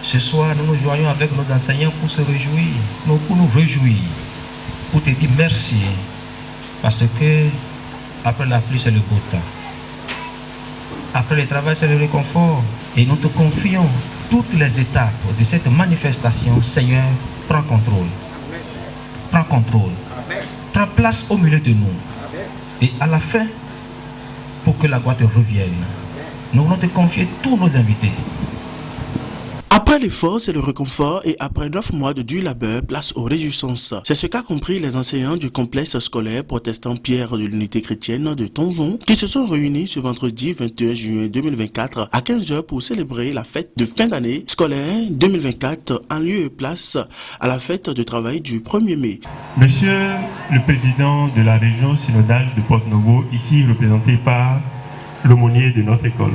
Ce soir, nous nous joignons avec nos enseignants pour se réjouir, pour nous réjouir, pour te dire merci, parce que après la pluie, c'est le beau temps. Après le travail, c'est le réconfort. Et nous te confions toutes les étapes de cette manifestation. Seigneur, prends contrôle. Prends contrôle. Prends place au milieu de nous. Et à la fin, pour que la gloire te revienne, nous voulons te confier tous nos invités. Après l'effort, c'est le réconfort et après 9 mois de dur labeur, place aux réjouissances. C'est ce qu'a compris les enseignants du complexe scolaire protestant Pierre de l'unité chrétienne de Tonjon qui se sont réunis ce vendredi 21 juin 2024 à 15h pour célébrer la fête de fin d'année scolaire 2024 en lieu et place à la fête de travail du 1er mai. Monsieur le président de la région synodale de Porto-Novo, ici représenté par l'aumônier de notre école.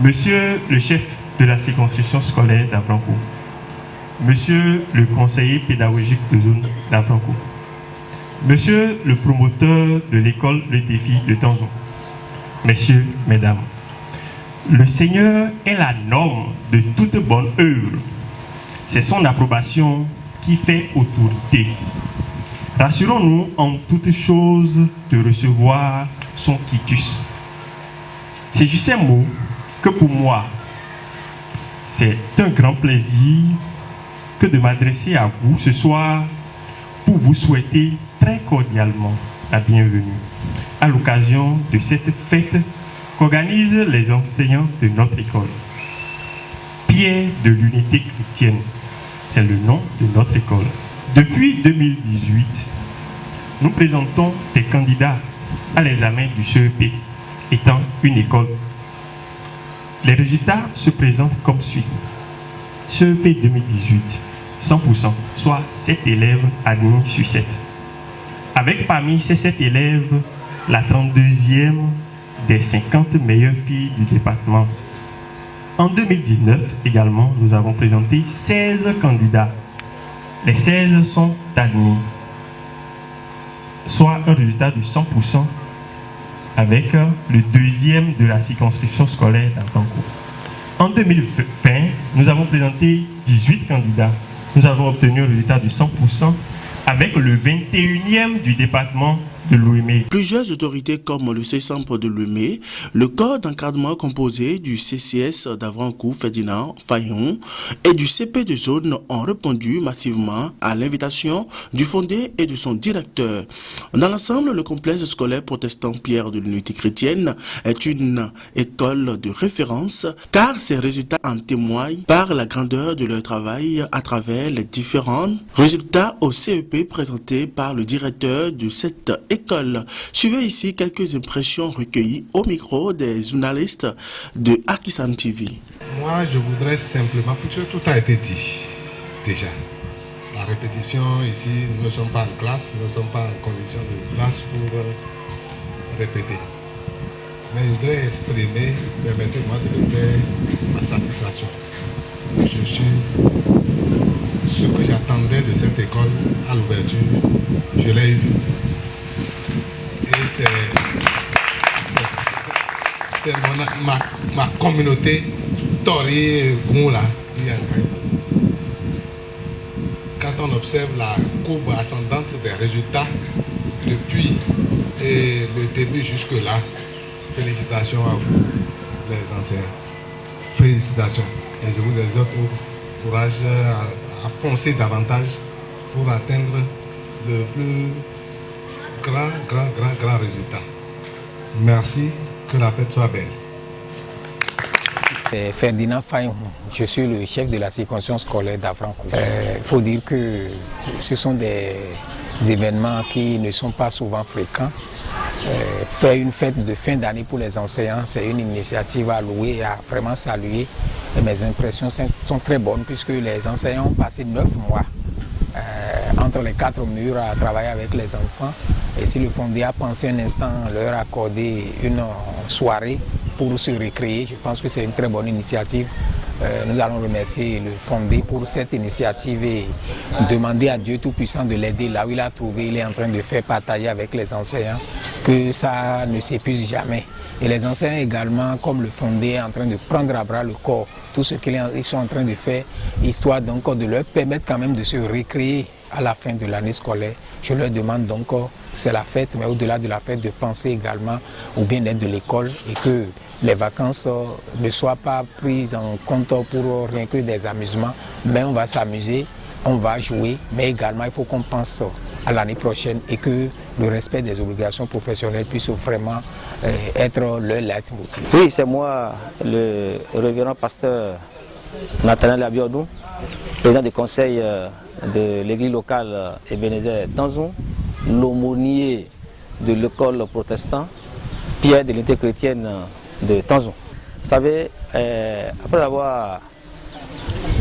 Monsieur le chef de la circonscription scolaire d'Avrancourt, Monsieur le conseiller pédagogique de zone d'Avrancourt, Monsieur le promoteur de l'école Le Défi de Tonjon, Messieurs, Mesdames, le Seigneur est la norme de toute bonne œuvre. C'est son approbation qui fait autorité. Rassurons-nous en toutes choses de recevoir son quitus. C'est juste un mot que pour moi, c'est un grand plaisir que de m'adresser à vous ce soir pour vous souhaiter très cordialement la bienvenue à l'occasion de cette fête qu'organisent les enseignants de notre école. Pierre de l'unité chrétienne, c'est le nom de notre école. Depuis 2018, nous présentons des candidats à l'examen du CEP, étant une école. Les résultats se présentent comme suit. CEP 2018, 100%, soit 7 élèves admis sur 7. Avec parmi ces 7 élèves, la 32e des 50 meilleures filles du département. En 2019 également, nous avons présenté 16 candidats. Les 16 sont admis, soit un résultat de 100%, avec le deuxième de la circonscription scolaire d'Avrancourt. En 2020, nous avons présenté 18 candidats. Nous avons obtenu un résultat de 100% avec le 21e du département de l'Ouémé. Plusieurs autorités comme le CESAMP de l'Ouémé, le corps d'encadrement composé du CCS d'Avrancourt Ferdinand Fayon et du CP de zone ont répondu massivement à l'invitation du fondé et de son directeur. Dans l'ensemble, le complexe scolaire protestant Pierre de l'unité chrétienne est une école de référence car ses résultats en témoignent par la grandeur de leur travail à travers les différents résultats au CEP présentés par le directeur de cette école. Suivez ici quelques impressions recueillies au micro des journalistes de Akisan TV. Moi, je voudrais simplement, parce que tout a été dit déjà. La répétition ici, nous ne sommes pas en classe, nous ne sommes pas en condition de classe pour répéter. Mais je voudrais exprimer, permettez-moi de le faire, ma satisfaction. Je suis ce que j'attendais de cette école à l'ouverture, je l'ai eu. Et c'est ma communauté Tori Goula. Quand on observe la courbe ascendante des résultats depuis le début jusque-là, félicitations à vous, les enseignants. Félicitations. Et je vous exhorte au courage à foncer davantage pour atteindre le plus grand résultat. Merci, que la fête soit belle. Ferdinand Fayon, je suis le chef de la circonscription scolaire d'Avrancourt. Il faut dire que ce sont des événements qui ne sont pas souvent fréquents. Faire une fête de fin d'année pour les enseignants, c'est une initiative à louer et à vraiment saluer. Et mes impressions sont très bonnes puisque les enseignants ont passé 9 mois entre les 4 murs à travailler avec les enfants. Et si le fondé a pensé un instant leur accorder une soirée pour se récréer, je pense que c'est une très bonne initiative. nous allons remercier le fondé pour cette initiative et demander à Dieu Tout-Puissant de l'aider là où il a trouvé. Il est en train de faire partager avec les enseignants que ça ne s'épuise jamais. Et les enseignants également, comme le fondé, est en train de prendre à bras le corps tout ce qu'ils sont en train de faire, histoire donc de leur permettre quand même de se recréer à la fin de l'année scolaire. Je leur demande donc, c'est la fête, mais au-delà de la fête, de penser également au bien-être de l'école et que les vacances ne soient pas prises en compte pour rien que des amusements, mais on va s'amuser, on va jouer, mais également il faut qu'on pense à l'année prochaine et que le respect des obligations professionnelles puisse vraiment être leur leitmotiv. Oui, c'est moi, le révérend pasteur Nathanaël Abiodun, président du conseil de l'église locale Ebenezer Tanzon, l'aumônier de l'école protestante Pierre de l'unité chrétienne de Tanzon. Vous savez, après avoir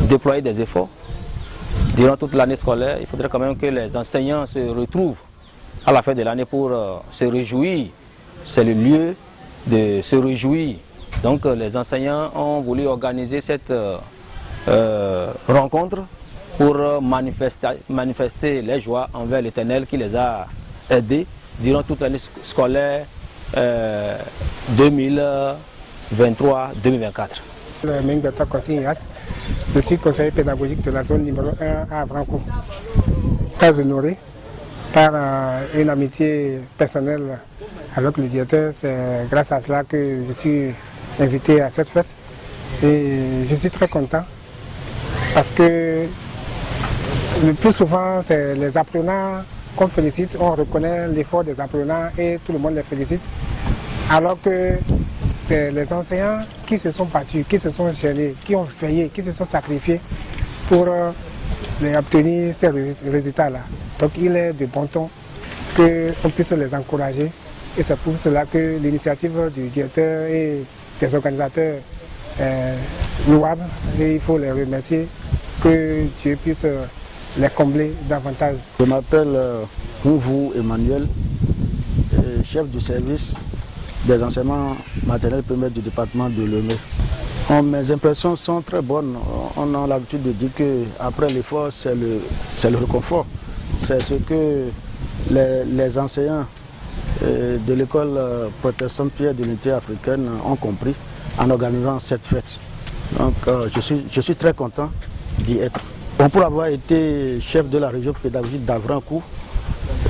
déployé des efforts durant toute l'année scolaire, il faudrait quand même que les enseignants se retrouvent à la fin de l'année pour se réjouir. C'est le lieu de se réjouir. Donc les enseignants ont voulu organiser cette rencontre pour manifester les joies envers l'Éternel qui les a aidés durant toute l'année scolaire 2023-2024. Je suis conseiller pédagogique de la zone numéro 1 à Avrancourt. Très honoré par une amitié personnelle avec le directeur. C'est grâce à cela que je suis invité à cette fête. Et je suis très content parce que le plus souvent, c'est les apprenants qu'on félicite. On reconnaît l'effort des apprenants et tout le monde les félicite. Alors que c'est les enseignants qui se sont battus, qui se sont gênés, qui ont veillé, qui se sont sacrifiés pour obtenir ces résultats-là. Donc il est de bon ton qu'on puisse les encourager. Et c'est pour cela que l'initiative du directeur et des organisateurs est louable. Et il faut les remercier, que Dieu puisse les combler davantage. Je m'appelle Mouvou Emmanuel, chef du service des enseignements maternels primaires du département de Lemay. Mes impressions sont très bonnes. On a l'habitude de dire qu'après l'effort, c'est le réconfort. C'est ce que les enseignants de l'école protestante Pierre de l'unité africaine ont compris en organisant cette fête. Donc je suis très content d'y être. Pour avoir été chef de la région pédagogique d'Avrancourt,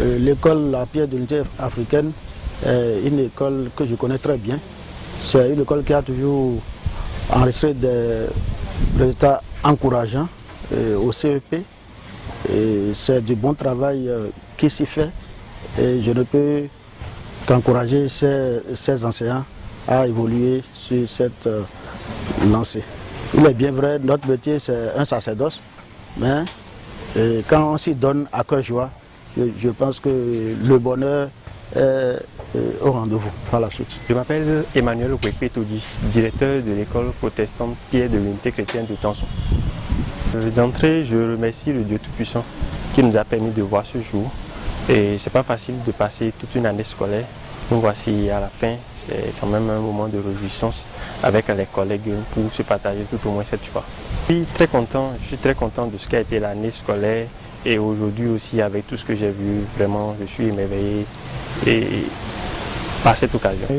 l'école Pierre de l'unité africaine est une école que je connais très bien. C'est une école qui a toujours enregistré des résultats encourageants au CEP. C'est du bon travail qui s'y fait et je ne peux qu'encourager ces enseignants à évoluer sur cette lancée. Il est bien vrai, notre métier c'est un sacerdoce, mais quand on s'y donne à cœur joie, je pense que le bonheur est au rendez-vous par la suite. Je m'appelle Emmanuel Ouekpetoudi, directeur de l'école protestante Pierre de l'unité chrétienne de Tanzon. D'entrée, je remercie le Dieu Tout-Puissant qui nous a permis de voir ce jour. Et c'est pas facile de passer toute une année scolaire. Nous voici à la fin, c'est quand même un moment de réjouissance avec les collègues pour se partager tout au moins cette joie. Je suis très content de ce qu'a été l'année scolaire et aujourd'hui aussi avec tout ce que j'ai vu, vraiment je suis émerveillé et par cette occasion. Je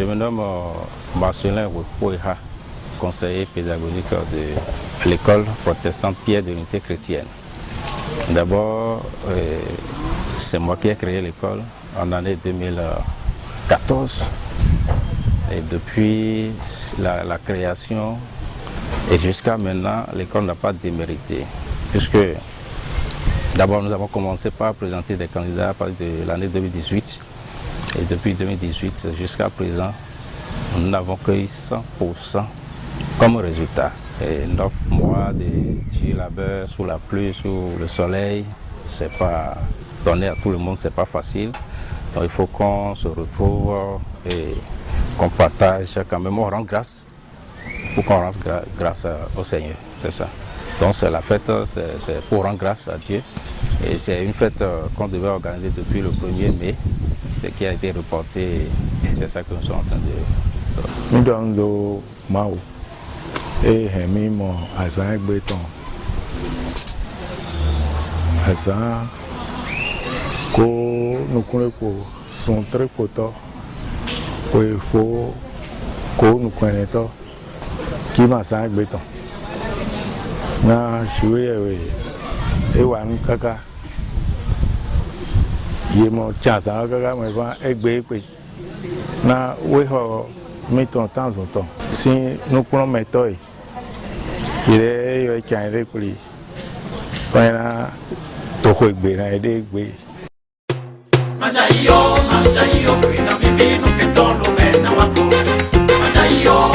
me nomme Marcelin Wekpoeha, conseiller pédagogique de l'école protestante Pierre de l'unité chrétienne. D'abord, c'est moi qui ai créé l'école en l'année 2014. Et depuis la création et jusqu'à maintenant, l'école n'a pas démérité. Puisque d'abord nous avons commencé par présenter des candidats à partir de l'année 2018. Et depuis 2018 jusqu'à présent, nous n'avons que 100% comme résultat. Et 9 mois de labeur sous la pluie, sous le soleil, c'est pas donné à tout le monde, c'est pas facile. Donc il faut qu'on se retrouve et qu'on partage quand même, on rend grâce. Il faut qu'on rende grâce au Seigneur, c'est ça. Donc la fête, c'est pour rendre grâce à Dieu. Et c'est une fête qu'on devait organiser depuis le 1er mai, ce qui a été reporté, et c'est ça que nous sommes en train de... Nous donnons Mao et Hemimo Azan Béton. Azan, nous sont très potents. Il faut que nous connaissions qui m'a Azan Béton. Na joué Ewan Kaka. Il m'a chance à Kaka, mais pas Egbe. Na Weho. Mettons de temps en temps. Si nous prenons méthode, il est un récollé. Voilà, tout est bien, il est bien. Majayo, Queen of Vivino, que todo lo ven a Waco. Majayo,